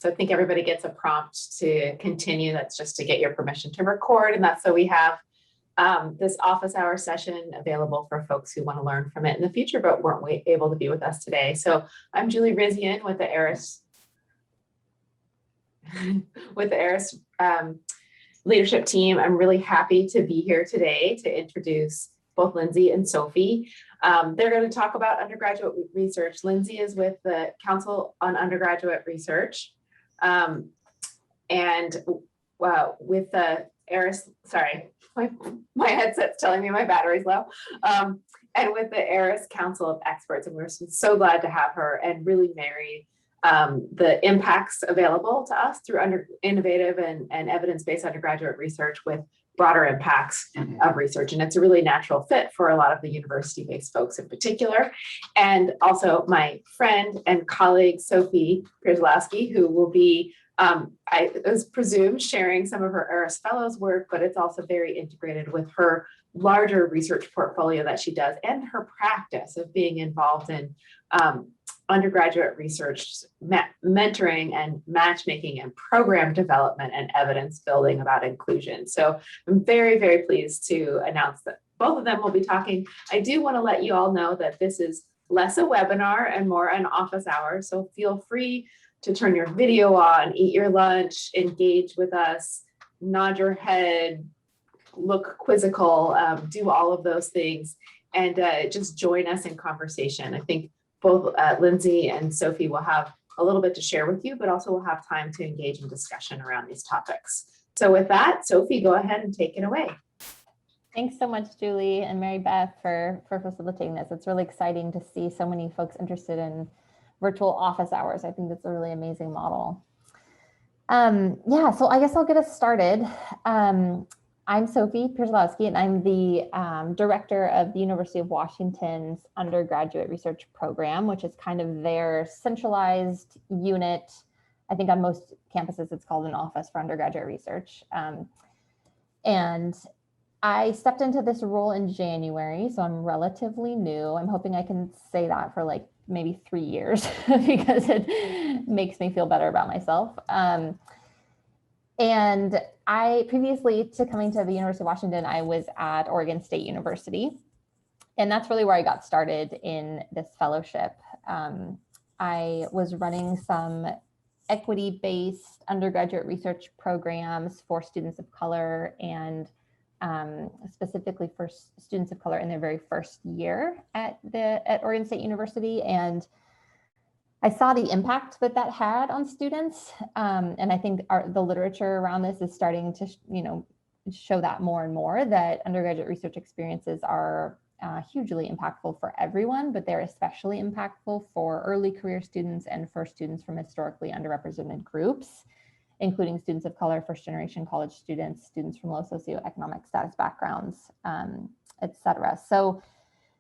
So I think everybody gets a prompt to continue. That's just to get your permission to record. And that's so we have this office hour session available for folks who want to learn from it in the future, but weren't able to be with us today. So I'm Julie Rizian with the ARIS leadership team. I'm really happy to be here today to introduce both Lindsay and Sophie. They're going to talk about undergraduate research. Lindsay is with the Council on Undergraduate Research. And with the ARIS, sorry, my headset's telling me my battery's low. And with the ARIS Council of Experts, and we're so glad to have her and really marry the impacts available to us through innovative and evidence-based undergraduate research with broader impacts of research. And it's a really natural fit for a lot of the university-based folks in particular. And also my friend and colleague, Sophie Pierzolowski, who will be, I was presumed, sharing some of her ARIS Fellows work, but it's also very integrated with her larger research portfolio that she does and her practice of being involved in undergraduate research, mentoring and matchmaking and program development and evidence building about inclusion. So I'm very, very pleased to announce that both of them will be talking. I do want to let you all know that this is less a webinar and more an office hour. So feel free to turn your video on, eat your lunch, engage with us, nod your head, look quizzical, do all of those things, and just join us in conversation. I think both Lindsay and Sophie will have a little bit to share with you, but also we'll have time to engage in discussion around these topics. So with that, Sophie, go ahead and take it away. Thanks so much, Julie and Mary Beth, for facilitating this. It's really exciting to see so many folks interested in virtual office hours. I think that's a really amazing model. Yeah, so I guess I'll get us started. I'm Sophie Pierzolowski, and I'm the director of the University of Washington's undergraduate research program, which is kind of their centralized unit. I think on most campuses, it's called an office for undergraduate research. And I stepped into this role in January, so I'm relatively new. I'm hoping I can say that for like maybe 3 years because it makes me feel better about myself. And I previously to coming to the University of Washington, I was at Oregon State University. And that's really where I got started in this fellowship. I was running some equity-based undergraduate research programs for students of color and specifically for students of color in their very first year at Oregon State University. And I saw the impact that that had on students, and I think the literature around this is starting to, show that more and more, that undergraduate research experiences are hugely impactful for everyone, but they're especially impactful for early career students and for students from historically underrepresented groups, including students of color, first-generation college students, students from low socioeconomic status backgrounds, et cetera.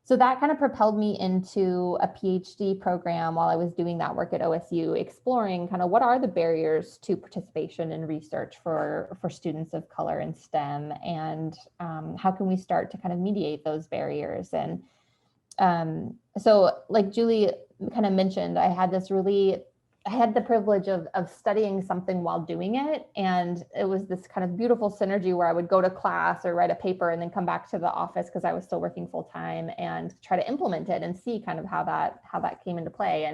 So that kind of propelled me into a PhD program while I was doing that work at OSU, exploring kind of what are the barriers to participation in research for students of color in STEM, and how can we start to kind of mediate those barriers. And so like Julie kind of mentioned, I had the privilege of studying something while doing it. And it was this kind of beautiful synergy where I would go to class or write a paper and then come back to the office because I was still working full time and try to implement it and see kind of how that came into play.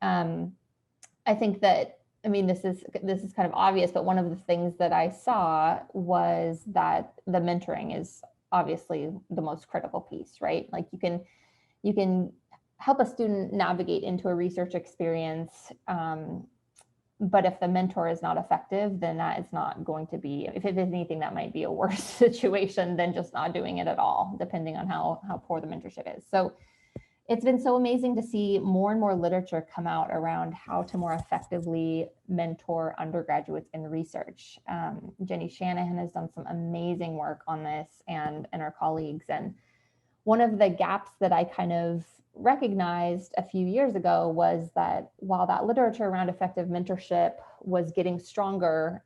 And I think that, this is kind of obvious, but one of the things that I saw was that the mentoring is obviously the most critical piece, right? Like you can help a student navigate into a research experience. But if the mentor is not effective, then that is not going to be, if it is anything, that might be a worse situation than just not doing it at all, depending on how poor the mentorship is. So it's been so amazing to see more and more literature come out around how to more effectively mentor undergraduates in research. Jenny Shanahan has done some amazing work on this and her colleagues. And one of the gaps that I kind of recognized a few years ago was that while that literature around effective mentorship was getting stronger,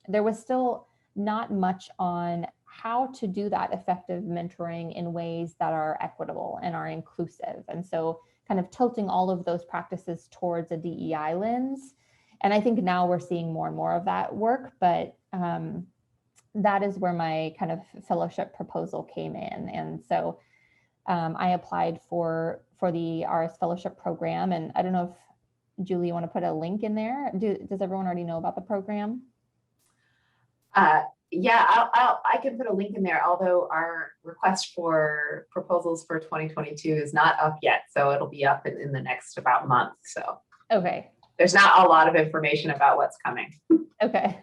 there was still not much on how to do that effective mentoring in ways that are equitable and are inclusive. And so kind of tilting all of those practices towards a DEI lens And I think now we're seeing more and more of that work, but that is where my kind of fellowship proposal came in. And so I applied for the ARIS fellowship program. And I don't know if Julie, you want to put a link in there? Does everyone already know about the program? Yeah, I can put a link in there, although our request for proposals for 2022 is not up yet. So it'll be up in the next about month. So okay, there's not a lot of information about what's coming. Okay.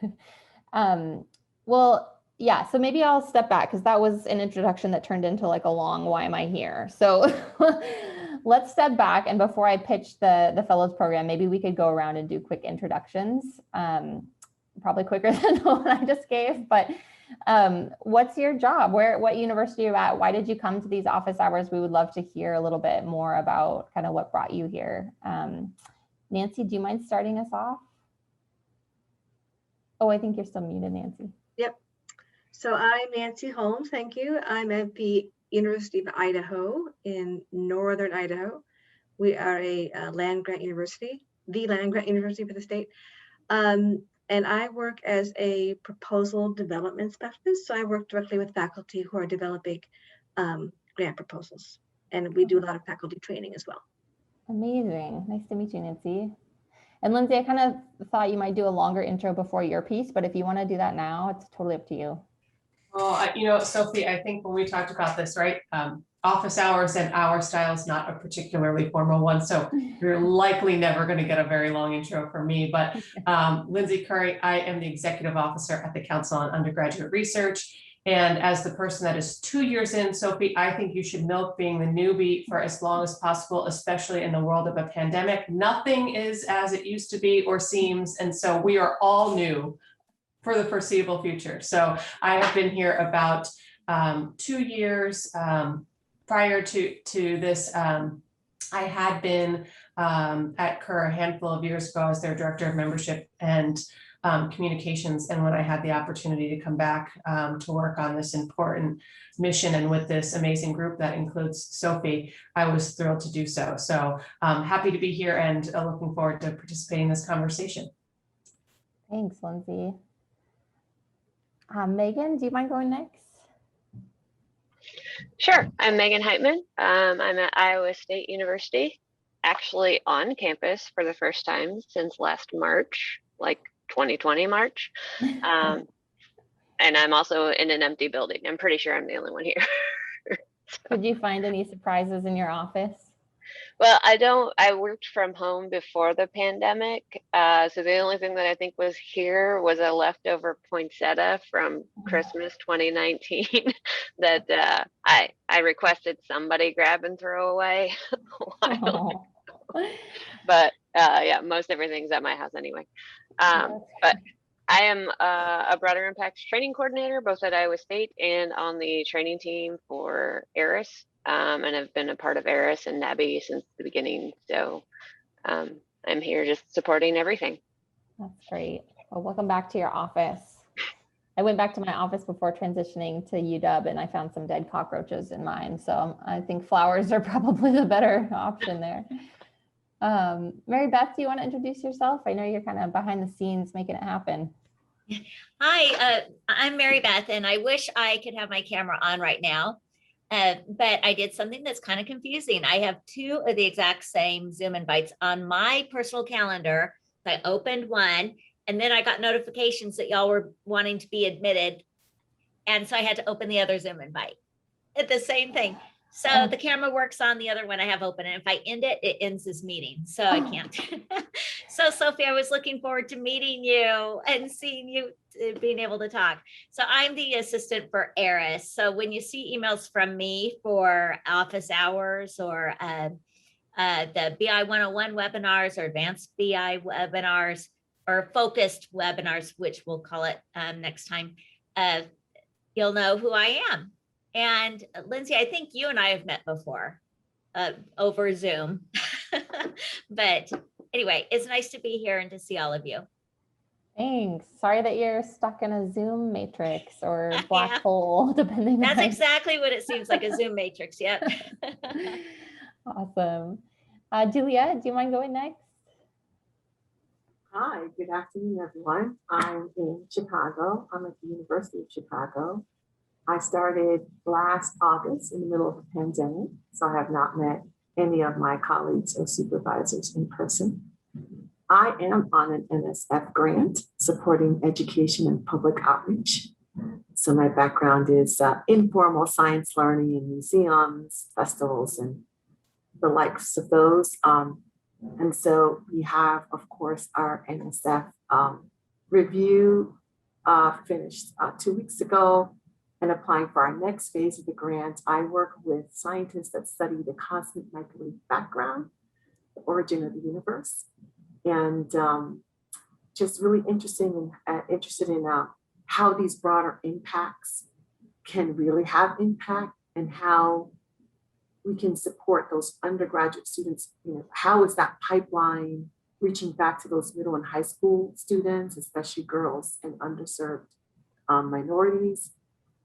Well, yeah, so maybe I'll step back because that was an introduction that turned into like a long, why am I here? So let's step back. And before I pitch the fellows program, maybe we could go around and do quick introductions. Probably quicker than the one I just gave, but what's your job? What university are you at? Why did you come to these office hours? We would love to hear a little bit more about kind of what brought you here. Nancy, do you mind starting us off? Oh, I think you're still muted, Nancy. Yep. So I'm Nancy Holmes, thank you. I'm at the University of Idaho in Northern Idaho. We are a land grant university, the land grant university for the state. And I work as a proposal development specialist. So I work directly with faculty who are developing grant proposals. And we do a lot of faculty training as well. Amazing. Nice to meet you, Nancy. And Lindsay, I kind of thought you might do a longer intro before your piece, but if you want to do that now, it's totally up to you. Well, Sophie, I think when we talked about this, right, office hours and hour style is not a particularly formal one. So you're likely never going to get a very long intro from me, but Lindsay Curry, I am the executive officer at the Council on Undergraduate Research. And as the person that is 2 years in, Sophie, I think you should milk being the newbie for as long as possible, especially in the world of a pandemic. Nothing is as it used to be or seems. And so we are all new for the foreseeable future. So I have been here about 2 years. Prior to this, I had been at Kerr a handful of years ago as their director of membership and communications. And when I had the opportunity to come back to work on this important mission and with this amazing group that includes Sophie, I was thrilled to do so. So happy to be here and looking forward to participating in this conversation. Thanks, Lindsay. Meghan, do you mind going next? Sure. I'm Meghan Heitman. I'm at Iowa State University, actually on campus for the first time since last March, like 2020 March. And I'm also in an empty building. I'm pretty sure I'm the only one here. Did you find any surprises in your office? Well, I worked from home before the pandemic. So the only thing that I think was here was a leftover poinsettia from Christmas 2019 that I requested somebody grab and throw away a while ago. But yeah, most everything's at my house anyway. But I am a broader impacts training coordinator, both at Iowa State and on the training team for ARIS. And I've been a part of ARIS and NABI since the beginning. So I'm here just supporting everything. That's great. Well, welcome back to your office. I went back to my office before transitioning to UW and I found some dead cockroaches in mine. So I think flowers are probably the better option there. Mary Beth, do you want to introduce yourself? I know you're kind of behind the scenes making it happen. Hi, I'm Mary Beth, and I wish I could have my camera on right now. But I did something that's kind of confusing. I have 2 of the exact same Zoom invites on my personal calendar. I opened one and then I got notifications that y'all were wanting to be admitted. And so I had to open the other Zoom invite at the same thing. So the camera works on the other one I have open. And if I end it, it ends this meeting. So I can't. So Sophie, I was looking forward to meeting you and seeing you, being able to talk. So I'm the assistant for ARIS. So when you see emails from me for office hours or the BI 101 webinars or advanced BI webinars or focused webinars, which we'll call it next time, you'll know who I am. And Lindsay, I think you and I have met before over Zoom. But anyway, it's nice to be here and to see all of you. Thanks. Sorry that you're stuck in a Zoom matrix or black hole, depending. That's exactly what it seems like, a Zoom matrix. Yep. Awesome. Julia, do you mind going next? Hi, good afternoon, everyone. I'm in Chicago. I'm at the University of Chicago. I started last August in the middle of a pandemic, so I have not met any of my colleagues or supervisors in person. I am on an NSF grant supporting education and public outreach. So my background is informal science learning in museums, festivals, and the likes of those. And so we have, of course, our NSF review finished 2 weeks ago, and applying for our next phase of the grant. I work with scientists that study the cosmic microwave background, the origin of the universe, and just really interested in how these broader impacts can really have impact, and how we can support those undergraduate students. How is that pipeline reaching back to those middle and high school students, especially girls and underserved minorities?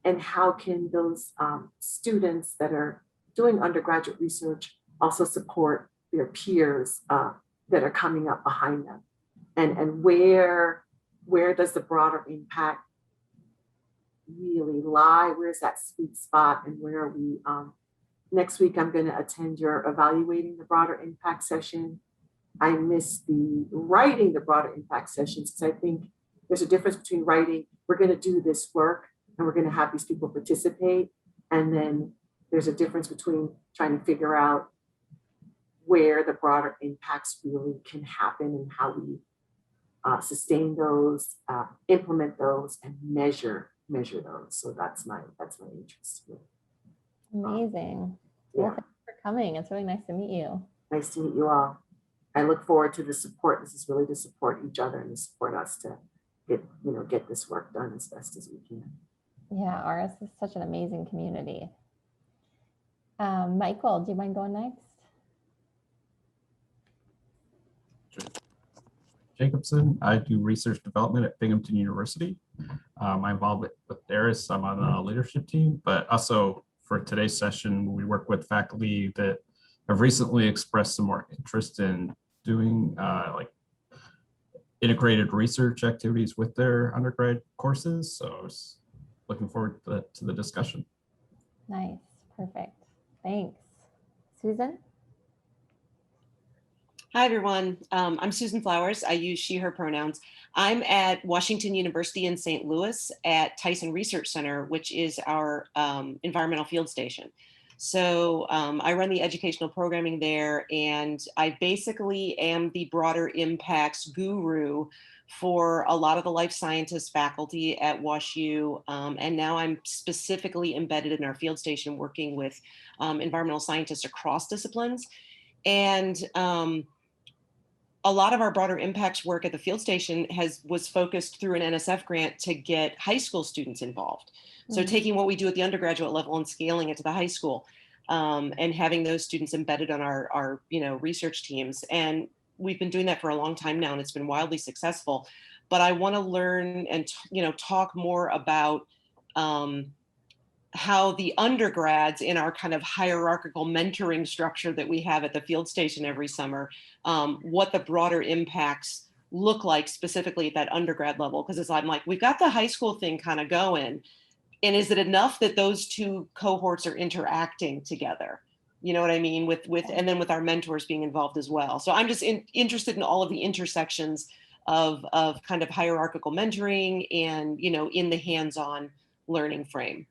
And how can those students that are doing undergraduate research also support their peers that are coming up behind them? And where does the broader impact really lie? Where's that sweet spot, and where are we? Next week, I'm going to attend your evaluating the broader impact session. I missed the writing the broader impact sessions because I think there's a difference between writing, we're going to do this work and we're going to have these people participate. And then there's a difference between trying to figure out where the broader impacts really can happen and how we sustain those, implement those, and measure those. So that's my interest. Amazing. Yeah. Well, thanks for coming. It's really nice to meet you. Nice to meet you all. I look forward to the support. This is really to support each other and to support us to get this work done as best as we can. Yeah, ARIS is such an amazing community. Michael, do you mind going next? Jacobson. I do research development at Binghamton University. I'm involved with ARIS. I'm on a leadership team, but also for today's session, we work with faculty that have recently expressed some more interest in doing like integrated research activities with their undergrad courses. So I was looking forward to the discussion. Nice, perfect. Thanks. Susan? Hi, everyone. I'm Susan Flowers. I use she, her pronouns. I'm at Washington University in St. Louis at Tyson Research Center, which is our environmental field station. So I run the educational programming there, and I basically am the broader impacts guru for a lot of the life sciences faculty at WashU. And now I'm specifically embedded in our field station working with environmental scientists across disciplines. And a lot of our broader impacts work at the field station was focused through an NSF grant to get high school students involved. So taking what we do at the undergraduate level and scaling it to the high school, and having those students embedded on our research teams. And we've been doing that for a long time now, and it's been wildly successful. But I want to learn and talk more about how the undergrads in our kind of hierarchical mentoring structure that we have at the field station every summer, what the broader impacts look like specifically at that undergrad level. Because I'm like, we've got the high school thing kind of going. And is it enough that those two cohorts are interacting together? You know what I mean? And then with our mentors being involved as well. So I'm just interested in all of the intersections of kind of hierarchical mentoring and, in the hands-on learning frame.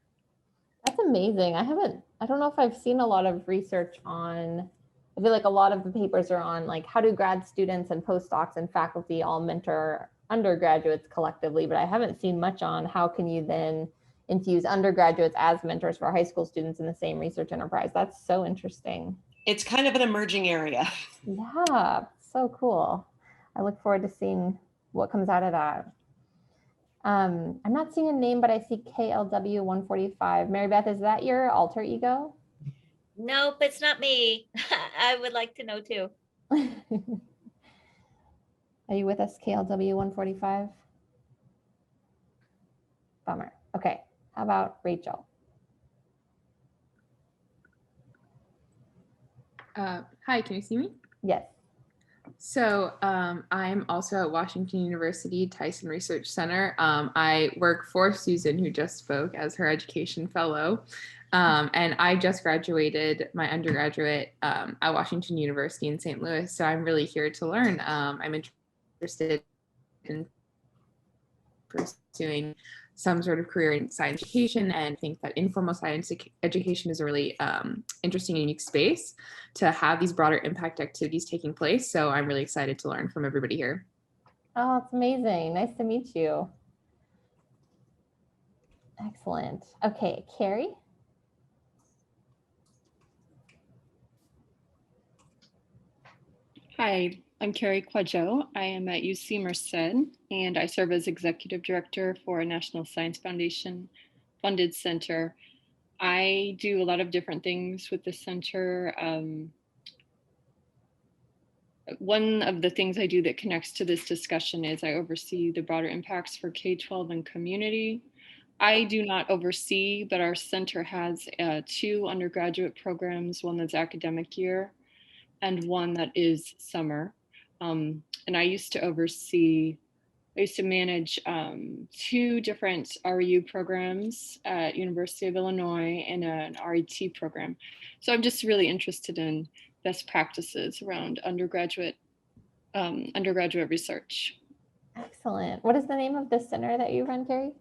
That's amazing. I don't know if I've seen a lot of research on, I feel like a lot of the papers are on like how do grad students and postdocs and faculty all mentor undergraduates collectively, but I haven't seen much on how can you then infuse undergraduates as mentors for high school students in the same research enterprise. That's so interesting. It's kind of an emerging area. Yeah, so cool. I look forward to seeing what comes out of that. I'm not seeing a name, but I see KLW 145. Mary Beth, is that your alter ego? Nope, it's not me. I would like to know too. Are you with us, KLW 145? Bummer. Okay, how about Rachel? Hi, can you see me? Yes. So I'm also at Washington University Tyson Research Center. I work for Susan, who just spoke, as her education fellow. And I just graduated my undergraduate at Washington University in St. Louis. So I'm really here to learn. I'm interested in pursuing some sort of career in science education, and think that informal science education is a really interesting and unique space to have these broader impact activities taking place. So I'm really excited to learn from everybody here. Oh, it's amazing. Nice to meet you. Excellent. Okay, Carrie. Hi, I'm Carrie Quajo. I am at UC Merced, and I serve as Executive Director for a National Science Foundation funded center. I do a lot of different things with the center. One of the things I do that connects to this discussion is I oversee the broader impacts for K-12 and community. I do not oversee, but our center has 2 undergraduate programs, one that's academic year and one that is summer. And I used to manage 2 different RU programs at University of Illinois and an RET program. So I'm just really interested in best practices around undergraduate research. Excellent. What is the name of the center that you run, Carrie?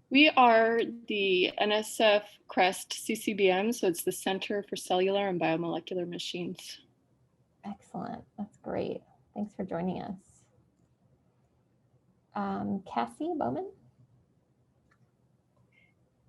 We are the NSF CREST CCBM, so it's the Center for Cellular and Biomolecular Machines. Excellent. That's great. Thanks for joining us. Cassie Bowman.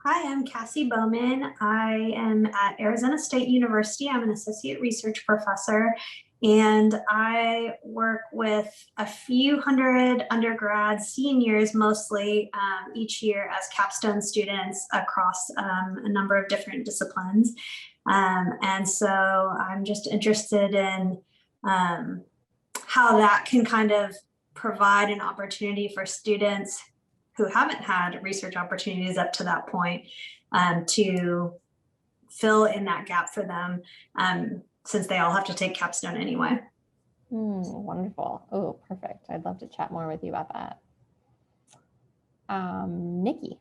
Hi, I'm Cassie Bowman. I am at Arizona State University. I'm an associate research professor, and I work with a few hundred undergrads, seniors mostly, each year as capstone students across a number of different disciplines. And so I'm just interested in how that can kind of provide an opportunity for students who haven't had research opportunities up to that point to fill in that gap for them, since they all have to take capstone anyway. Wonderful. Oh, perfect. I'd love to chat more with you about that. Nikki.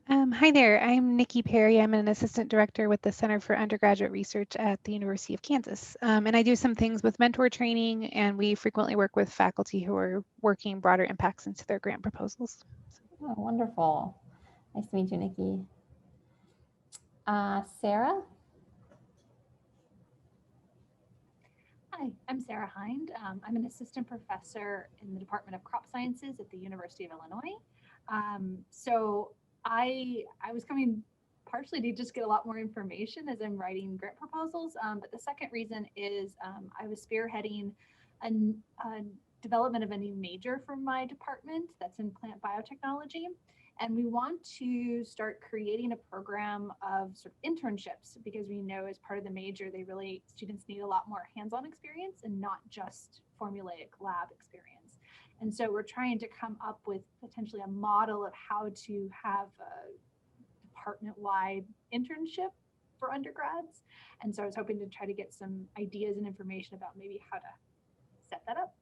Hi there, I'm Nikki Perry. I'm an assistant director with the Center for Undergraduate Research at the University of Kansas. And I do some things with mentor training, and we frequently work with faculty who are working broader impacts into their grant proposals. Oh, wonderful. Nice to meet you, Nikki. Sarah? Hi, I'm Sarah Hind. I'm an assistant professor in the Department of Crop Sciences at the University of Illinois. So I was coming partially to just get a lot more information as I'm writing grant proposals. But the second reason is I was spearheading a development of a new major for my department that's in plant biotechnology. And we want to start creating a program of sort of internships, because we know as part of the major, students need a lot more hands-on experience and not just formulaic lab experience. And so we're trying to come up with potentially a model of how to have a department-wide internship for undergrads. And so I was hoping to try to get some ideas and information about maybe how to set that up.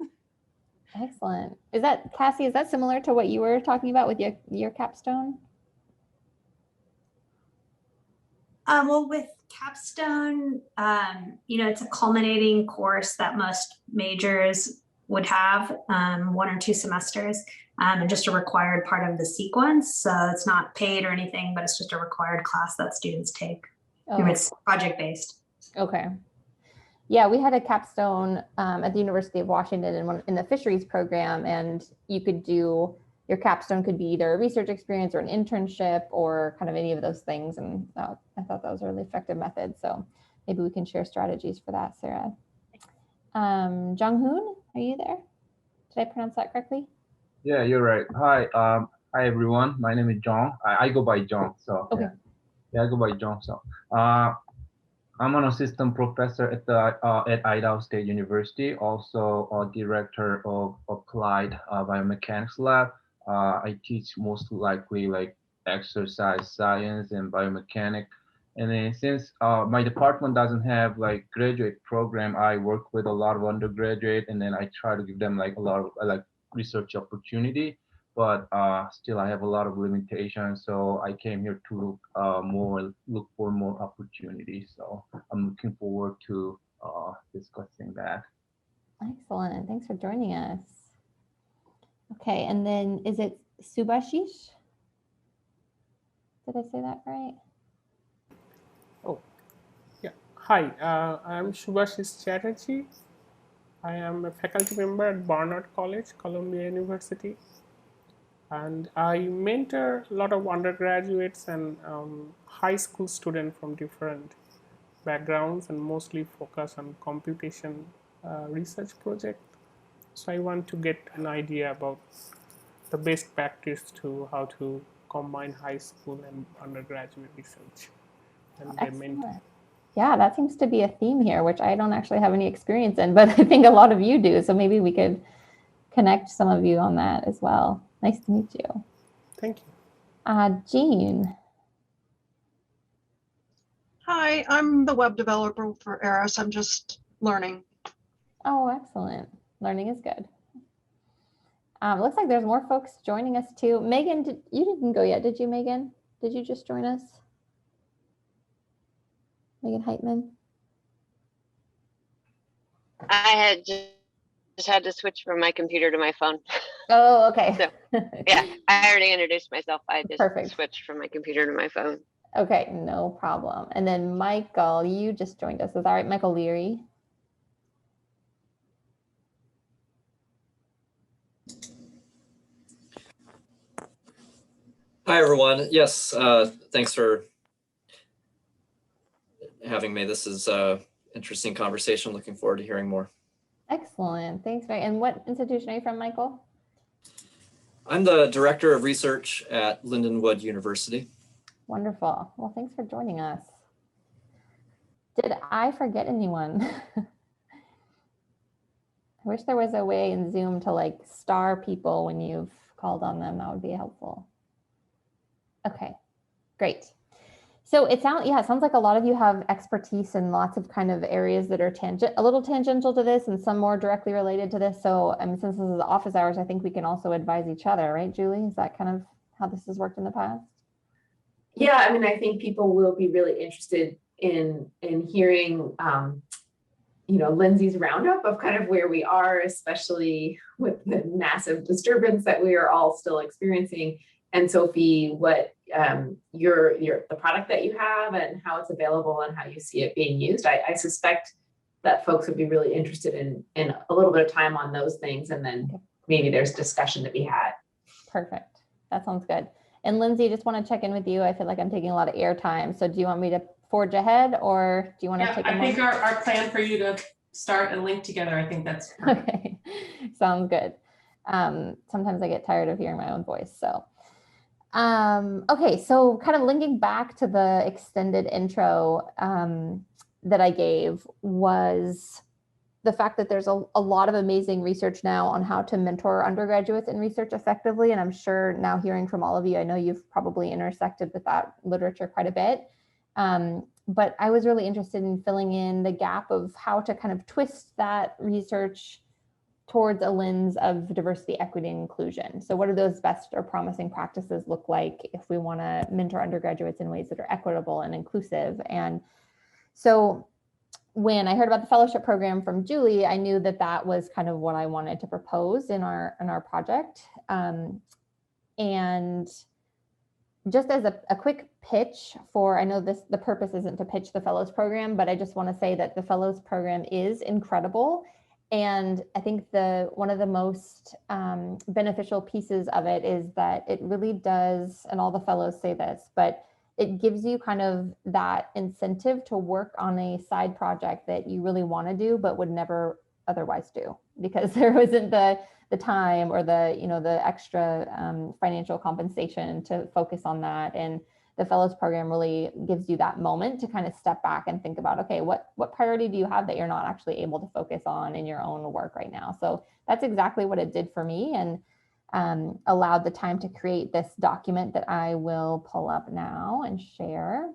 Excellent. Cassie, is that similar to what you were talking about with your capstone? Well, with capstone, it's a culminating course that most majors would have, 1 or 2 semesters, and just a required part of the sequence. So it's not paid or anything, but it's just a required class that students take. Oh. It's project-based. Okay. Yeah, we had a capstone at the University of Washington in the fisheries program, and your capstone could be either a research experience or an internship or kind of any of those things. And I thought that was a really effective method. So maybe we can share strategies for that, Sarah. Jung-hoon, are you there? Did I pronounce that correctly? Yeah, you're right. Hi, hi everyone. My name is Jong. I go by Jong. So okay. Yeah, I go by Jong. So I'm an assistant professor at Idaho State University, also a director of applied biomechanics lab. I teach most likely like exercise science and biomechanics And then since my department doesn't have like graduate program, I work with a lot of undergraduate, and then I try to give them like a lot of like research opportunity. But still, I have a lot of limitations. So I came here to look for more opportunities. So I'm looking forward to discussing that. Excellent. Thanks for joining us. Okay, and then is it Subhashish? Did I say that right? Oh, yeah. Hi, I'm Subhashish Chatterjee. I am a faculty member at Barnard College, Columbia University. And I mentor a lot of undergraduates and high school students from different backgrounds and mostly focus on computation research project. So I want to get an idea about the best practice to how to combine high school and undergraduate research. And they mentor. Yeah, that seems to be a theme here, which I don't actually have any experience in, but I think a lot of you do. So maybe we could connect some of you on that as well. Nice to meet you. Thank you. Jean. Hi, I'm the web developer for ARIS. I'm just learning. Oh, excellent. Learning is good. Looks like there's more folks joining us too. Meghan, you didn't go yet, did you, Meghan? Did you just join us? Meghan Heitman? I had just had to switch from my computer to my phone. Oh, okay. So, yeah, I already introduced myself. I just Perfect. switched from my computer to my phone. Okay, no problem. And then Michael, you just joined us. Is that right, Michael Leary? Hi, everyone. Yes, thanks for having me. This is an interesting conversation. Looking forward to hearing more. Excellent. Thanks, Mary. And what institution are you from, Michael? I'm the Director of Research at Lindenwood University. Wonderful. Well, thanks for joining us. Did I forget anyone? I wish there was a way in Zoom to like star people when you've called on them. That would be helpful. Okay, great. So it sounds like a lot of you have expertise in lots of kind of areas that are a little tangential to this and some more directly related to this. So since this is office hours, I think we can also advise each other, right, Julie? Is that kind of how this has worked in the past? Yeah, I mean, I think people will be really interested in hearing, Lindsay's roundup of kind of where we are, especially with the massive disturbance that we are all still experiencing. And Sophie, what the product that you have and how it's available and how you see it being used. I suspect that folks would be really interested in a little bit of time on those things, and then maybe there's discussion to be had. Perfect. That sounds good. And Lindsay, just want to check in with you. I feel like I'm taking a lot of airtime. So do you want me to forge ahead, or do you want to take a moment? I think our plan for you to start and link together, I think that's perfect. Okay. Sounds good. Sometimes I get tired of hearing my own voice. So okay, so kind of linking back to the extended intro that I gave was the fact that there's a lot of amazing research now on how to mentor undergraduates in research effectively. And I'm sure now hearing from all of you, I know you've probably intersected with that literature quite a bit. But I was really interested in filling in the gap of how to kind of twist that research towards a lens of diversity, equity, and inclusion. So what do those best or promising practices look like if we want to mentor undergraduates in ways that are equitable and inclusive? And so when I heard about the fellowship program from Julie, I knew that that was kind of what I wanted to propose in our project. And just as a quick pitch for, I know the purpose isn't to pitch the fellows program, but I just want to say that the fellows program is incredible. And I think one of the most beneficial pieces of it is that it really does, and all the fellows say this, but it gives you kind of that incentive to work on a side project that you really want to do, but would never otherwise do, because there wasn't the time or the extra financial compensation to focus on that. And the fellows program really gives you that moment to kind of step back and think about, okay, what priority do you have that you're not actually able to focus on in your own work right now? So that's exactly what it did for me, and allowed the time to create this document that I will pull up now and share.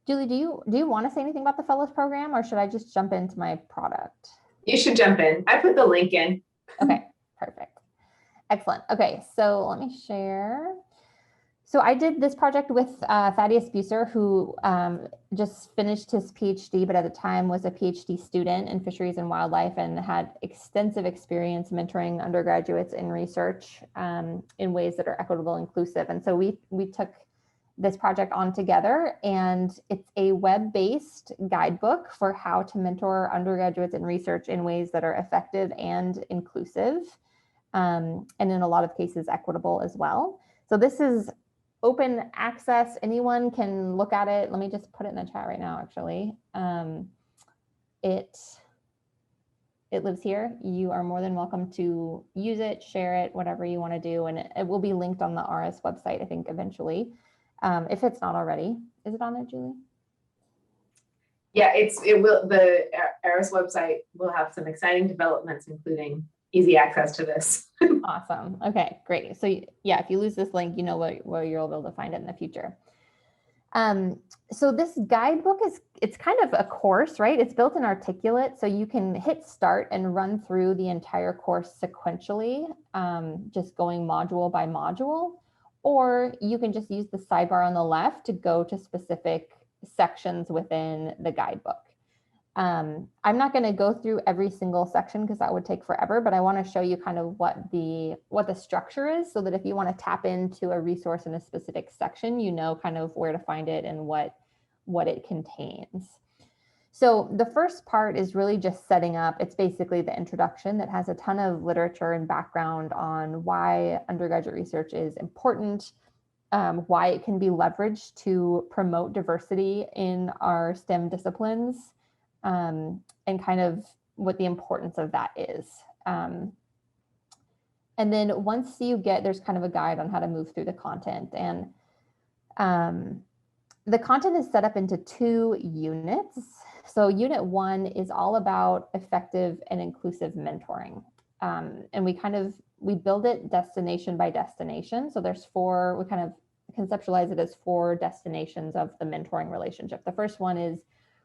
Julie, do you want to say anything about the fellows program, or should I just jump into my product? You should jump in. I put the link in. Okay, perfect. Excellent. Okay, so let me share. So I did this project with Thaddeus Buser, who just finished his PhD, but at the time was a PhD student in fisheries and wildlife and had extensive experience mentoring undergraduates in research in ways that are equitable, inclusive. And so we took this project on together, and it's a web-based guidebook for how to mentor undergraduates in research in ways that are effective and inclusive, and in a lot of cases equitable as well. So this is open access. Anyone can look at it. Let me just put it in the chat right now, actually. It lives here. You are more than welcome to use it, share it, whatever you want to do. And it will be linked on the ARIS website, I think, eventually. If it's not already. Is it on there, Julie? Yeah, it will. The ARIS website will have some exciting developments, including easy access to this. Awesome. Okay, great. So yeah, if you lose this link, you know where you'll be able to find it in the future. So this guidebook it's kind of a course, right? It's built in Articulate, so you can hit start and run through the entire course sequentially, just going module by module, or you can just use the sidebar on the left to go to specific sections within the guidebook. I'm not going to go through every single section because that would take forever, but I want to show you kind of what the structure is, so that if you want to tap into a resource in a specific section, you know kind of where to find it and what it contains. So the first part is really just setting up. It's basically the introduction that has a ton of literature and background on why undergraduate research is important, why it can be leveraged to promote diversity in our STEM disciplines, and kind of what the importance of that is. And then once you there's kind of a guide on how to move through the content. And the content is set up into 2 units. So unit 1 is all about effective and inclusive mentoring. And we build it destination by destination. So there's 4, we kind of conceptualize it as 4 destinations of the mentoring relationship. The first one is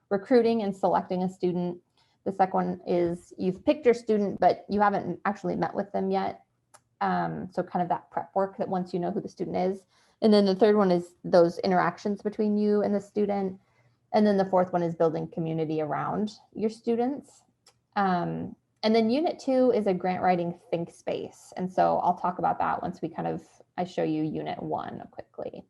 recruiting and selecting a student. The second one is you've picked your student, but you haven't actually met with them yet. So kind of that prep work that once you know who the student is. And then the third one is those interactions between you and the student. And then the fourth one is building community around your students. And then unit 2 is a grant writing think space. And so I'll talk about that once I show you unit 1 quickly.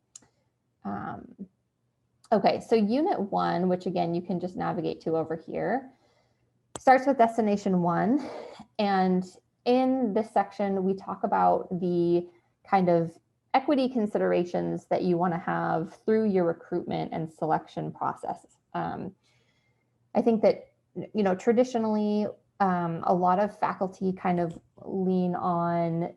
Okay, so unit 1, which again, you can just navigate to over here, starts with destination 1. And in this section, we talk about the kind of equity considerations that you want to have through your recruitment and selection process. I think that, traditionally, a lot of faculty kind of lean on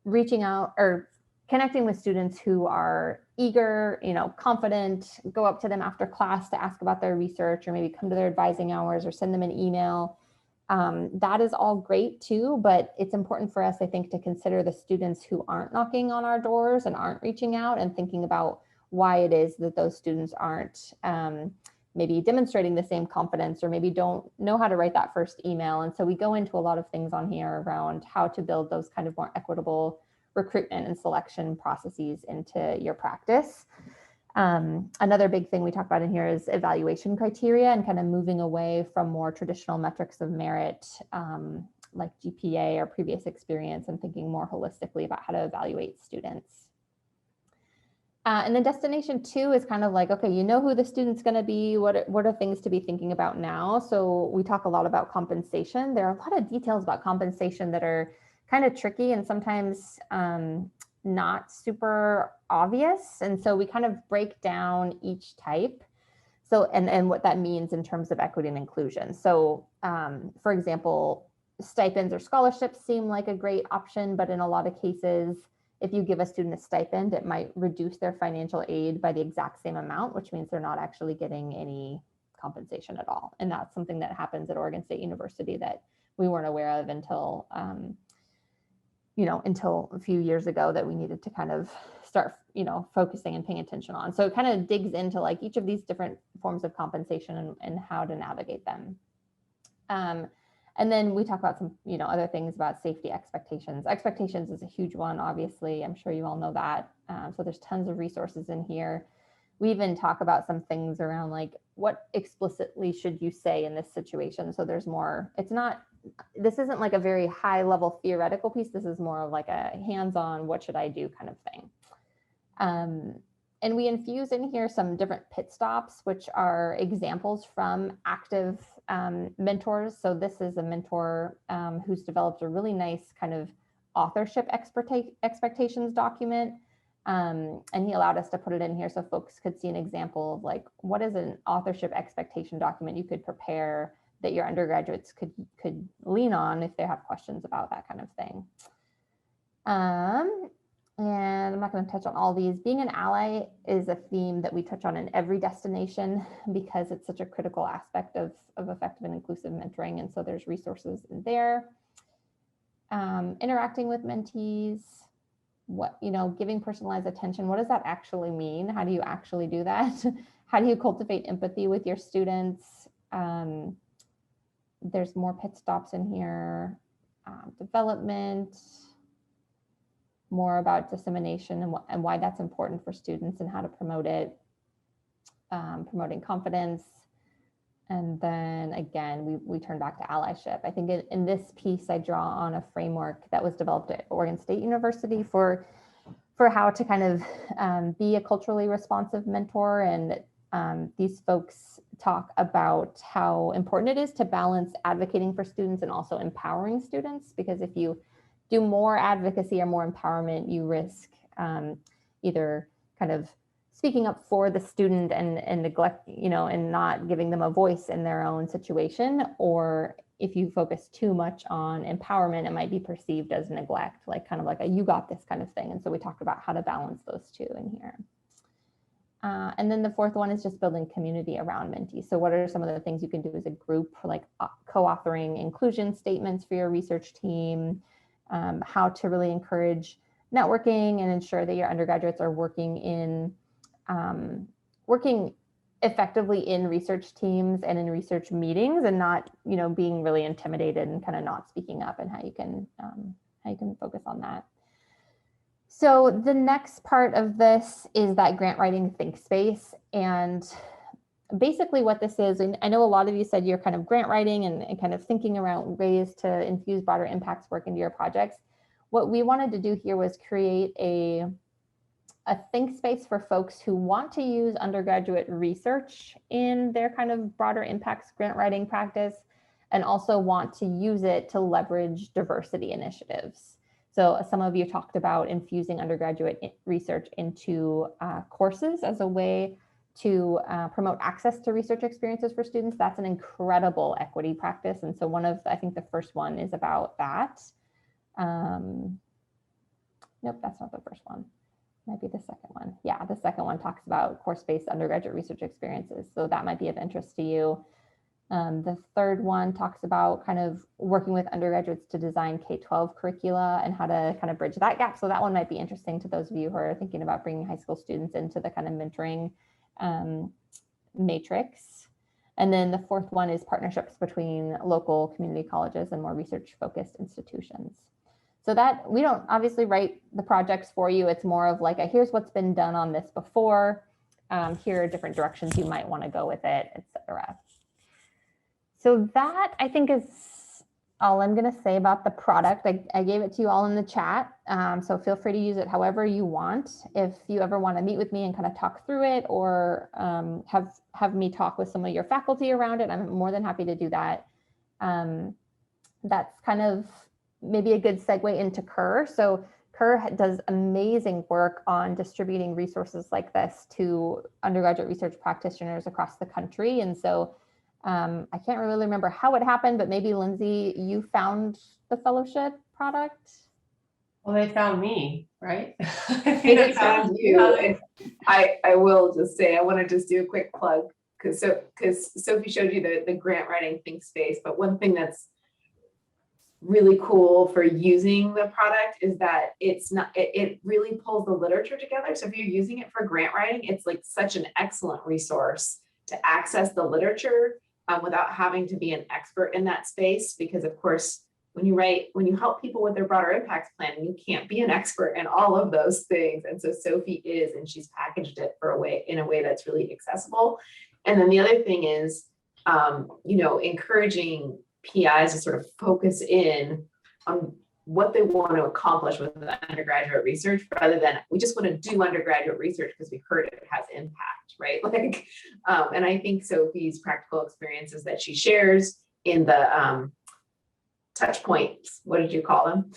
reaching out or connecting with students who are eager, confident, go up to them after class to ask about their research, or maybe come to their advising hours or send them an email. That is all great too, but it's important for us, I think, to consider the students who aren't knocking on our doors and aren't reaching out, and thinking about why it is that those students aren't maybe demonstrating the same confidence, or maybe don't know how to write that first email. And so we go into a lot of things on here around how to build those kind of more equitable recruitment and selection processes into your practice. Another big thing we talk about in here is evaluation criteria, and kind of moving away from more traditional metrics of merit, like GPA or previous experience, and thinking more holistically about how to evaluate students. And then destination 2 is kind of like, okay, you know who the student's going to be, what are things to be thinking about now? So we talk a lot about compensation. There are a lot of details about compensation that are kind of tricky and sometimes not super obvious. And so we kind of break down each type. So, and what that means in terms of equity and inclusion. So for example, stipends or scholarships seem like a great option, but in a lot of cases, if you give a student a stipend, it might reduce their financial aid by the exact same amount, which means they're not actually getting any compensation at all. And that's something that happens at Oregon State University that we weren't aware of until until a few years ago, that we needed to kind of start, focusing and paying attention on. So it kind of digs into like each of these different forms of compensation and how to navigate them. And then we talk about some, other things about safety expectations. Expectations is a huge one, obviously. I'm sure you all know that. So there's tons of resources in here. We even talk about some things around like, what explicitly should you say in this situation? So there's more, this isn't like a very high level theoretical piece. This is more of like a hands-on, what should I do kind of thing. And we infuse in here some different pit stops, which are examples from active mentors. So this is a mentor who's developed a really nice kind of authorship expectations document. And he allowed us to put it in here so folks could see an example of like, what is an authorship expectation document you could prepare that your undergraduates could lean on if they have questions about that kind of thing. And I'm not going to touch on all these. Being an ally is a theme that we touch on in every destination because it's such a critical aspect of effective and inclusive mentoring. And so there's resources in there. Interacting with mentees, giving personalized attention. What does that actually mean? How do you actually do that? How do you cultivate empathy with your students? There's more pit stops in here. Development, more about dissemination and why that's important for students and how to promote it, promoting confidence. And then again, we turn back to allyship. I think in this piece, I draw on a framework that was developed at Oregon State University for how to kind of be a culturally responsive mentor. And these folks talk about how important it is to balance advocating for students and also empowering students, because if you do more advocacy or more empowerment, you risk either kind of speaking up for the student and neglect, and not giving them a voice in their own situation. Or if you focus too much on empowerment, it might be perceived as neglect, like kind of like a you got this kind of thing. And so we talked about how to balance those two in here. And then the fourth one is just building community around mentees. So what are some of the things you can do as a group, like co-authoring inclusion statements for your research team, how to really encourage networking and ensure that your undergraduates are working effectively in research teams and in research meetings, and not, being really intimidated and kind of not speaking up, and how you can focus on that. So the next part of this is that grant writing think space. And basically what this is, and I know a lot of you said you're kind of grant writing and kind of thinking around ways to infuse broader impacts work into your projects. What we wanted to do here was create a think space for folks who want to use undergraduate research in their kind of broader impacts grant writing practice, and also want to use it to leverage diversity initiatives. So some of you talked about infusing undergraduate research into courses as a way to promote access to research experiences for students. That's an incredible equity practice. And so I think the first one is about that. Nope, that's not the first one. Might be the second one. Yeah, the second one talks about course-based undergraduate research experiences. So that might be of interest to you. The third one talks about kind of working with undergraduates to design K-12 curricula and how to kind of bridge that gap. So that one might be interesting to those of you who are thinking about bringing high school students into the kind of mentoring matrix. And then the fourth one is partnerships between local community colleges and more research-focused institutions. So that we don't obviously write the projects for you. It's more of like, here's what's been done on this before. Here are different directions you might want to go with it, et cetera. So that, I think, is all I'm going to say about the product. I gave it to you all in the chat, so feel free to use it however you want. If you ever want to meet with me and kind of talk through it, or have me talk with some of your faculty around it, I'm more than happy to do that. That's kind of maybe a good segue into Kerr. So Kerr does amazing work on distributing resources like this to undergraduate research practitioners across the country. And so I can't really remember how it happened, but maybe Lindsay, you found the fellowship product? Well, they found me, right? They found you. And I will just say, I want to just do a quick plug, because Sophie showed you the grant writing think space, but one thing that's really cool for using the product is that it really pulls the literature together. So if you're using it for grant writing, it's like such an excellent resource to access the literature without having to be an expert in that space. Because of course, when you help people with their broader impacts planning, you can't be an expert in all of those things. And so Sophie is, and she's packaged it in a way that's really accessible. And then the other thing is, encouraging PIs to sort of focus in on what they want to accomplish with the undergraduate research, rather than we just want to do undergraduate research because we heard it has impact, right? And I think Sophie's practical experiences that she shares in the touch points, what did you call them?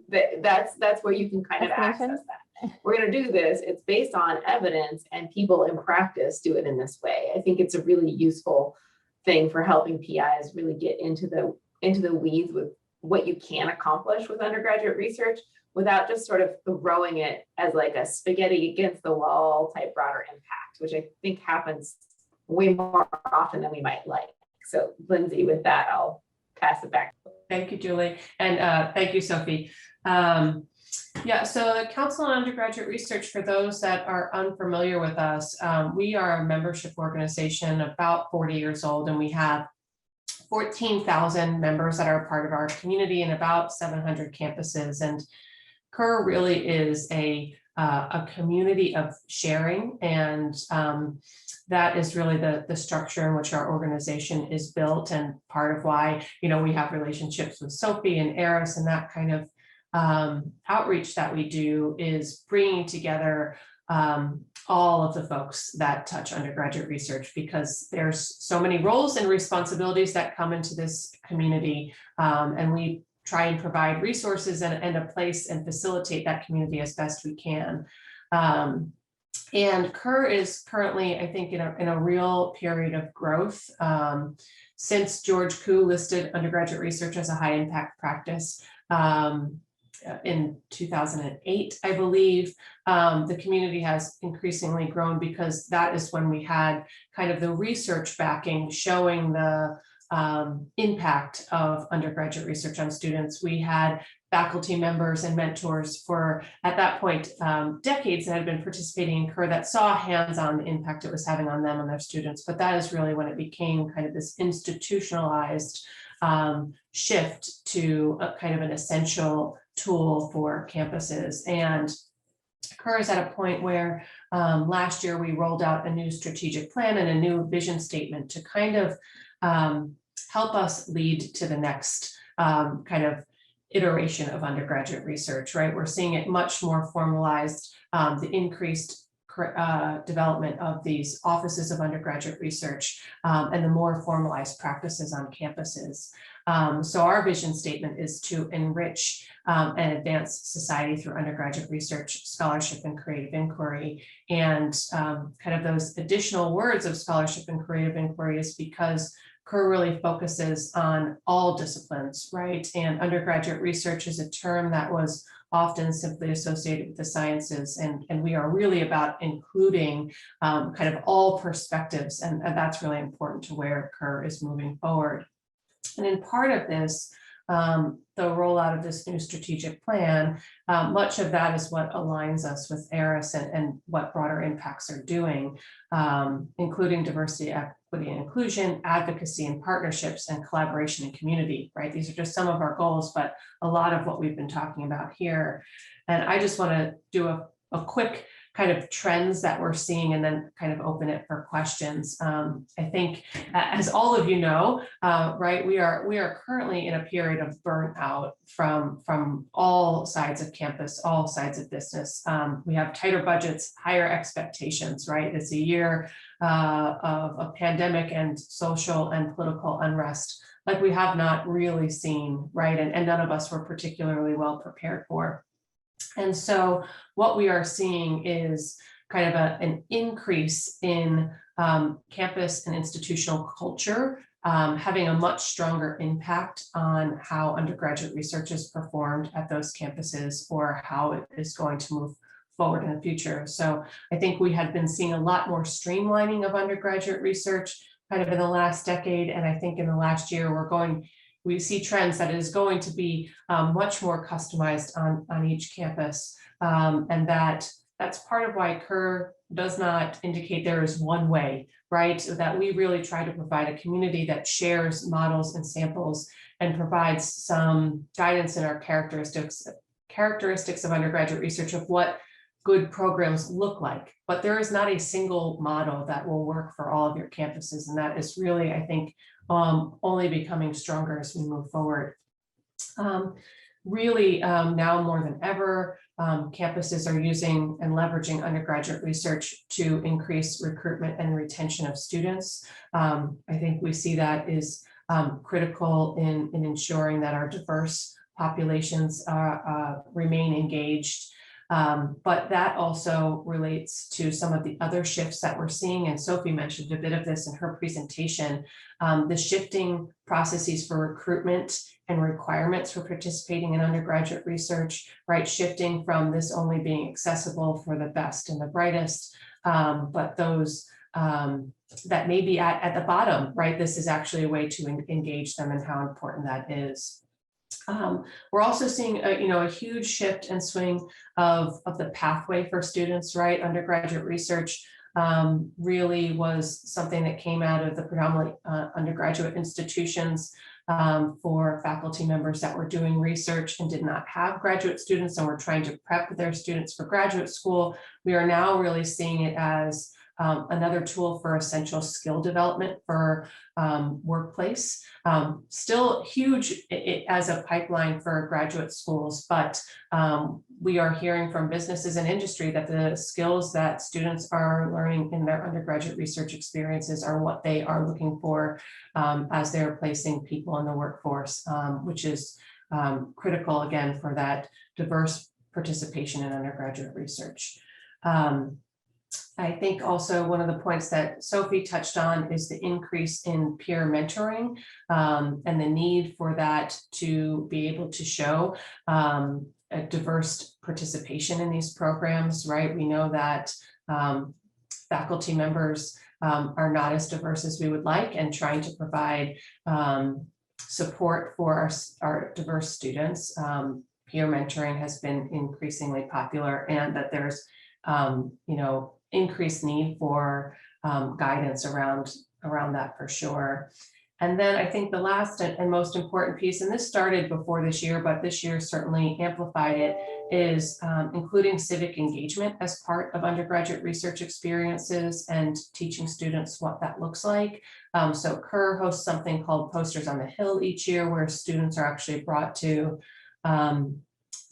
That's where you can kind of access that. We're going to do this. It's based on evidence, and people in practice do it in this way. I think it's a really useful thing for helping PIs really get into the weeds with what you can accomplish with undergraduate research without just sort of throwing it as like a spaghetti against the wall type broader impact, which I think happens way more often than we might like. So Lindsay, with that, I'll pass it back. Thank you, Julie. And thank you, Sophie. Yeah, so the Council on Undergraduate Research, for those that are unfamiliar with us, we are a membership organization about 40 years old, and we have 14,000 members that are part of our community and about 700 campuses. And CUR really is a community of sharing, and that is really the structure in which our organization is built, and part of why, we have relationships with Sophie and ARIS, and that kind of outreach that we do is bringing together all of the folks that touch undergraduate research, because there's so many roles and responsibilities that come into this community, and we try and provide resources and a place and facilitate that community as best we can. And CUR is currently, I think, in a real period of growth. Since George Koo listed undergraduate research as a high impact practice in 2008, I believe, the community has increasingly grown, because that is when we had kind of the research backing showing the impact of undergraduate research on students. We had faculty members and mentors for, at that point, decades that had been participating in CUR that saw hands-on the impact it was having on them and their students. But that is really when it became kind of this institutionalized shift to a kind of an essential tool for campuses. And CUR is at a point where last year we rolled out a new strategic plan and a new vision statement to kind of help us lead to the next kind of iteration of undergraduate research, right? We're seeing it much more formalized, the increased development of these offices of undergraduate research, and the more formalized practices on campuses. So our vision statement is to enrich and advance society through undergraduate research, scholarship, and creative inquiry. And kind of those additional words of scholarship and creative inquiry is because CUR really focuses on all disciplines, right? And undergraduate research is a term that was often simply associated with the sciences, and we are really about including kind of all perspectives, and that's really important to where CUR is moving forward. And in part of this, the rollout of this new strategic plan, much of that is what aligns us with ARIS and what broader impacts are doing, including diversity, equity, and inclusion, advocacy and partnerships, and collaboration and community, right? These are just some of our goals, but a lot of what we've been talking about here. And I just want to do a quick kind of trends that we're seeing and then kind of open it for questions. I think, as all of you know, right, we are currently in a period of burnout from all sides of campus, all sides of business. We have tighter budgets, higher expectations, right? It's a year of a pandemic and social and political unrest like we have not really seen, right? And none of us were particularly well prepared for. And so what we are seeing is kind of an increase in campus and institutional culture having a much stronger impact on how undergraduate research is performed at those campuses, or how it is going to move forward in the future. So I think we had been seeing a lot more streamlining of undergraduate research kind of in the last decade. And I think in the last year, we're going we see trends that it is going to be much more customized on each campus. And that's part of why Kerr does not indicate there is one way, right? So that we really try to provide a community that shares models and samples and provides some guidance in our characteristics of undergraduate research of what good programs look like. But there is not a single model that will work for all of your campuses. And that is really, I think, only becoming stronger as we move forward. Really, now more than ever, campuses are using and leveraging undergraduate research to increase recruitment and retention of students. I think we see that is critical in ensuring that our diverse populations remain engaged. But that also relates to some of the other shifts that we're seeing, and Sophie mentioned a bit of this in her presentation, the shifting processes for recruitment and requirements for participating in undergraduate research, right? Shifting from this only being accessible for the best and the brightest, but those that may be at the bottom, right? This is actually a way to engage them and how important that is. We're also seeing a huge shift and swing of the pathway for students, right? Undergraduate research really was something that came out of the predominantly undergraduate institutions for faculty members that were doing research and did not have graduate students and were trying to prep their students for graduate school. We are now really seeing it as another tool for essential skill development for workplace. Still huge as a pipeline for graduate schools, but we are hearing from businesses and industry that the skills that students are learning in their undergraduate research experiences are what they are looking for as they're placing people in the workforce, which is critical again for that diverse participation in undergraduate research. I think also one of the points that Sophie touched on is the increase in peer mentoring and the need for that to be able to show a diverse participation in these programs, right? We know that faculty members are not as diverse as we would like, and trying to provide support for our diverse students. Peer mentoring has been increasingly popular, and that there's increased need for guidance around that for sure. And then I think the last and most important piece, and this started before this year, but this year certainly amplified it, is including civic engagement as part of undergraduate research experiences and teaching students what that looks like. So Kerr hosts something called Posters on the Hill each year, where students are actually brought to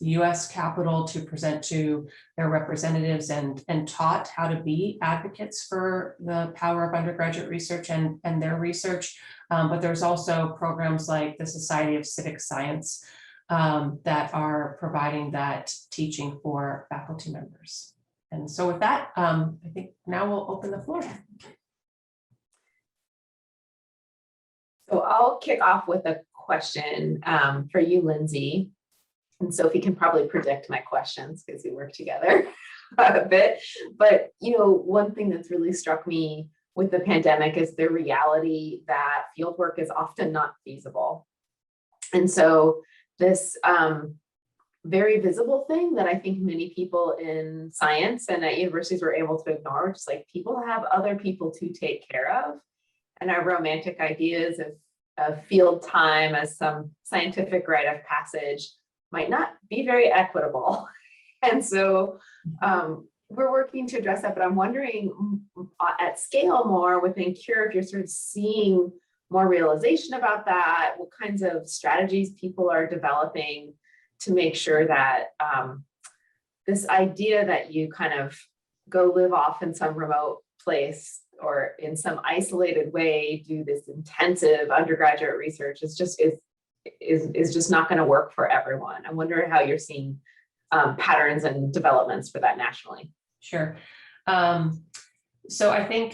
the US Capitol to present to their representatives and taught how to be advocates for the power of undergraduate research and their research. But there's also programs like the Society of Civic Science that are providing that teaching for faculty members. And so with that, I think now we'll open the floor. So I'll kick off with a question for you, Lindsay. And Sophie can probably predict my questions because we work together a bit. But, one thing that's really struck me with the pandemic is the reality that fieldwork is often not feasible. And so this very visible thing that I think many people in science and at universities were able to ignore, just like people have other people to take care of, and our romantic ideas of field time as some scientific rite of passage might not be very equitable. And so we're working to address that, but I'm wondering at scale more within CURE, if you're sort of seeing more realization about that, what kinds of strategies people are developing to make sure that this idea that you kind of go live off in some remote place or in some isolated way, do this intensive undergraduate research is just not going to work for everyone. I wonder how you're seeing patterns and developments for that nationally. Sure. So I think,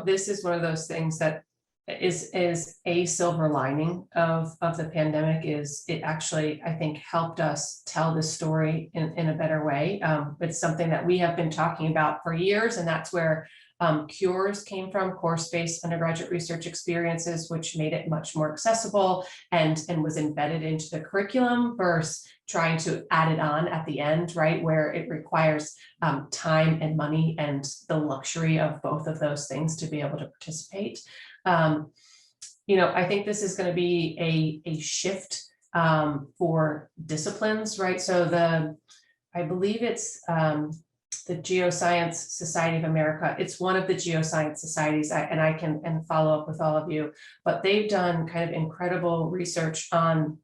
this is one of those things that is a silver lining of the pandemic. Is it actually, I think, helped us tell the story in a better way. It's something that we have been talking about for years, and that's where Cures came from course-based undergraduate research experiences, which made it much more accessible and was embedded into the curriculum versus trying to add it on at the end, right, where it requires time and money and the luxury of both of those things to be able to participate. I think this is going to be a shift for disciplines, right? So I believe it's the Geoscience Society of America. It's one of the geoscience societies, and I can follow up with all of you, but they've done kind of incredible research on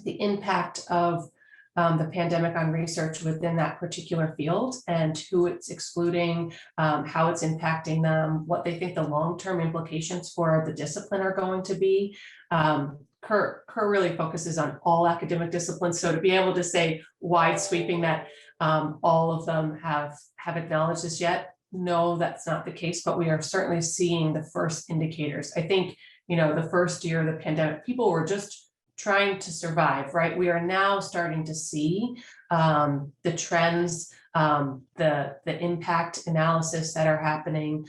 the impact of the pandemic on research within that particular field and who it's excluding, how it's impacting them, what they think the long-term implications for the discipline are going to be. Kerr really focuses on all academic disciplines. So to be able to say wide sweeping that all of them have acknowledged this yet, no, that's not the case, but we are certainly seeing the first indicators. I think, the first year of the pandemic, people were just trying to survive, right? We are now starting to see the trends, the impact analysis that are happening.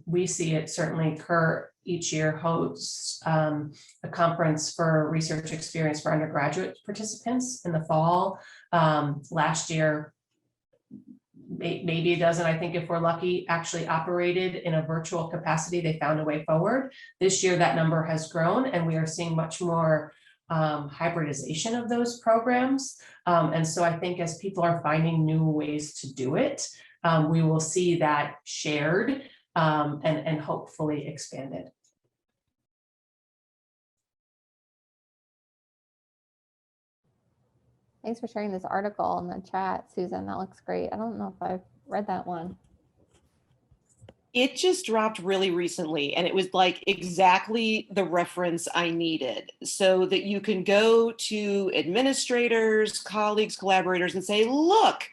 We see it certainly. Kerr each year hosts a conference for research experience for undergraduate participants in the fall. Last year, maybe a dozen, I think if we're lucky, actually operated in a virtual capacity. They found a way forward. This year, that number has grown, and we are seeing much more hybridization of those programs. And so I think as people are finding new ways to do it, we will see that shared and hopefully expanded. Thanks for sharing this article in the chat, Susan. That looks great. I don't know if I've read that one. It just dropped really recently, and it was like exactly the reference I needed, so that you can go to administrators, colleagues, collaborators, and say, look,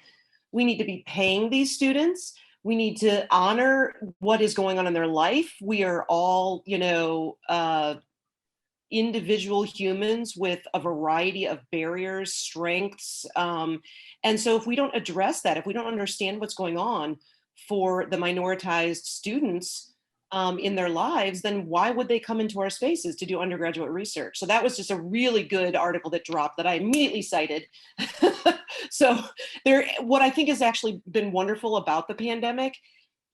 we need to be paying these students. We need to honor what is going on in their life. We are all, individual humans with a variety of barriers, strengths. And so if we don't address that, if we don't understand what's going on for the minoritized students in their lives, then why would they come into our spaces to do undergraduate research? So that was just a really good article that dropped that I immediately cited. So what I think has actually been wonderful about the pandemic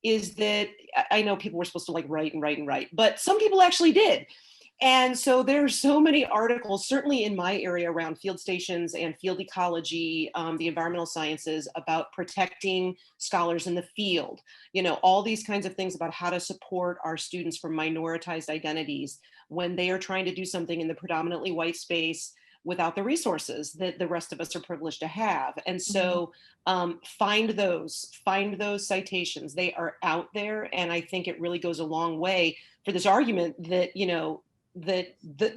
is that I know people were supposed to write, but some people actually did. And so there's so many articles, certainly in my area around field stations and field ecology, the environmental sciences, about protecting scholars in the field, all these kinds of things about how to support our students from minoritized identities when they are trying to do something in the predominantly white space without the resources that the rest of us are privileged to have. And so find those citations. They are out there. And I think it really goes a long way for this argument that, that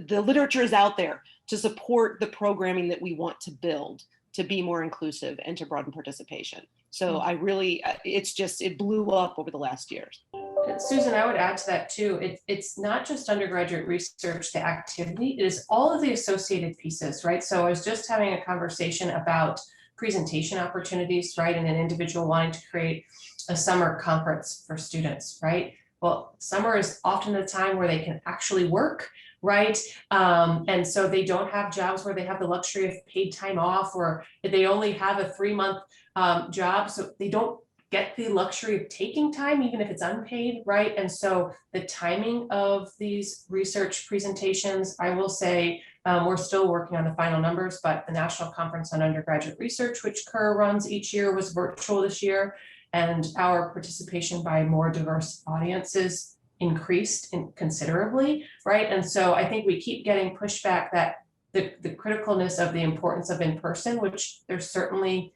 the literature is out there to support the programming that we want to build to be more inclusive and to broaden participation. So I really, it blew up over the last years. Susan, I would add to that too. It's not just undergraduate research, the activity, it is all of the associated pieces, right? So I was just having a conversation about presentation opportunities, right? And an individual wanting to create a summer conference for students, right? Well, summer is often the time where they can actually work, right? And so they don't have jobs where they have the luxury of paid time off, or they only have a 3-month job. So they don't get the luxury of taking time, even if it's unpaid, right? And so the timing of these research presentations, I will say, we're still working on the final numbers, but the National Conference on Undergraduate Research, which Kerr runs each year, was virtual this year. And our participation by more diverse audiences increased considerably, right? And so I think we keep getting pushback that the criticalness of the importance of in-person, which there's certainly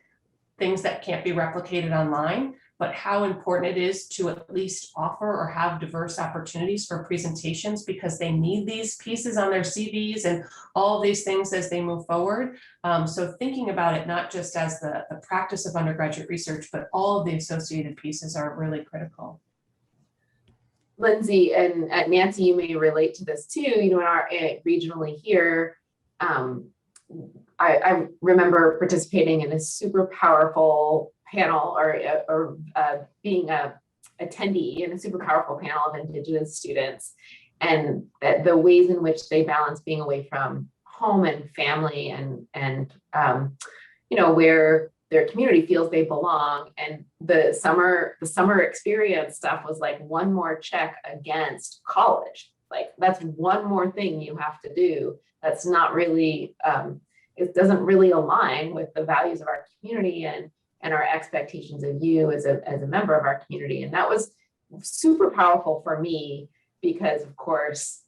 things that can't be replicated online, but how important it is to at least offer or have diverse opportunities for presentations, because they need these pieces on their CVs and all of these things as they move forward. So thinking about it not just as the practice of undergraduate research, but all of the associated pieces are really critical. Lindsay and Nancy, you may relate to this too. In our regionally here, I remember participating in a super powerful panel or being a attendee in a super powerful panel of Indigenous students, and the ways in which they balance being away from home and family and you know, where their community feels they belong. And the summer experience stuff was like one more check against college. Like that's one more thing you have to do. That's not really, it doesn't really align with the values of our community and our expectations of you as a member of our community. And that was super powerful for me because of course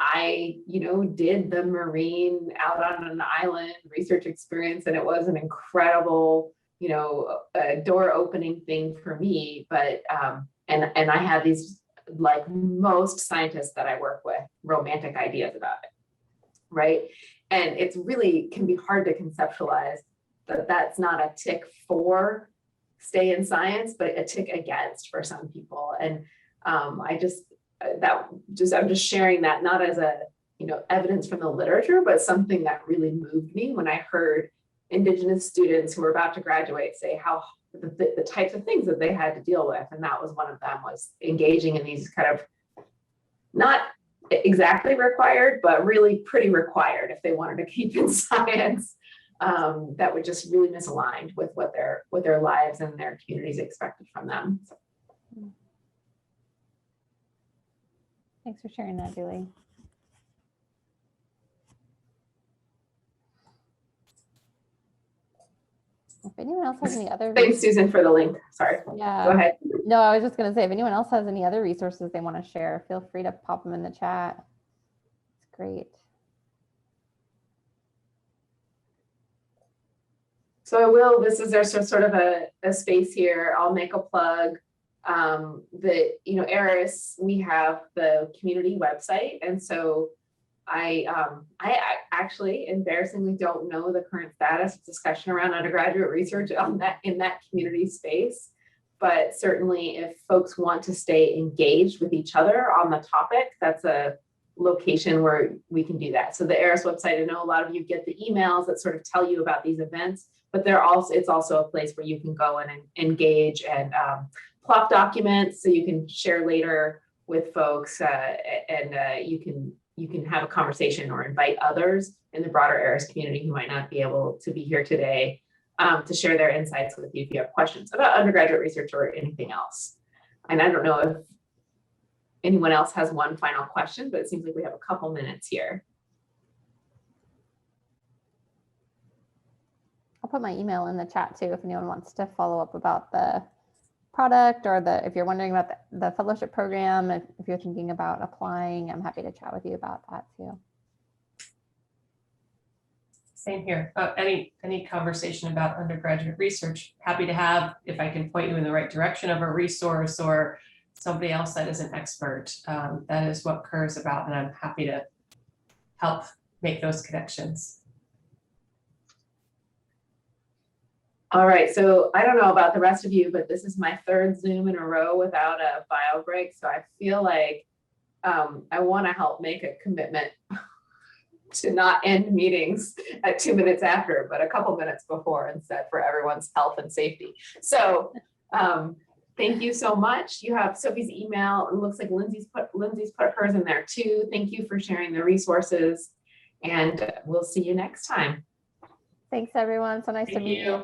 I, you know, did the Marine out on an island research experience, and it was an incredible, you know, door opening thing for me. But, and I had these, like most scientists that I work with, romantic ideas about it, right? And it's really can be hard to conceptualize that that's not a tick for stay in science, but a tick against for some people. And I'm just sharing that not as a, you know, evidence from the literature, but something that really moved me when I heard Indigenous students who were about to graduate say how the types of things that they had to deal with. And that was one of them, was engaging in these kind of not exactly required, but really pretty required if they wanted to keep in science, that would just really misaligned with what their lives and their communities expected from them. So. Thanks for sharing that, Julie. If anyone else has any other Thanks, Susan, for the link. Sorry. Yeah. Go ahead. No, I was just going to say, if anyone else has any other resources they want to share, feel free to pop them in the chat. It's great. So I will, this is there's sort of a space here. I'll make a plug. That, you know, ARIS, we have the community website. And so I actually embarrassingly don't know the current status of discussion around undergraduate research on that in that community space. But certainly if folks want to stay engaged with each other on the topic, that's a location where we can do that. So the ARIS website, I know a lot of you get the emails that sort of tell you about these events, but it's also a place where you can go and engage and plop documents so you can share later with folks and you can have a conversation or invite others in the broader ARIS community who might not be able to be here today to share their insights with you if you have questions about undergraduate research or anything else. And I don't know if anyone else has one final question, but it seems like we have a couple minutes here. I'll put my email in the chat too if anyone wants to follow up about the product or if you're wondering about the fellowship program, if you're thinking about applying, I'm happy to chat with you about that too. Same here. Any conversation about undergraduate research, happy to have, if I can point you in the right direction of a resource or somebody else that is an expert. That is what CUR is about, and I'm happy to help make those connections. All right, so I don't know about the rest of you, but this is my third Zoom in a row without a bio break. So I feel like I want to help make a commitment to not end meetings at 2 minutes after, but a couple minutes before instead for everyone's health and safety. So thank you so much. You have Sophie's email. It looks like Lindsay's put hers in there too. Thank you for sharing the resources, and we'll see you next time. Thanks everyone. So nice to meet you.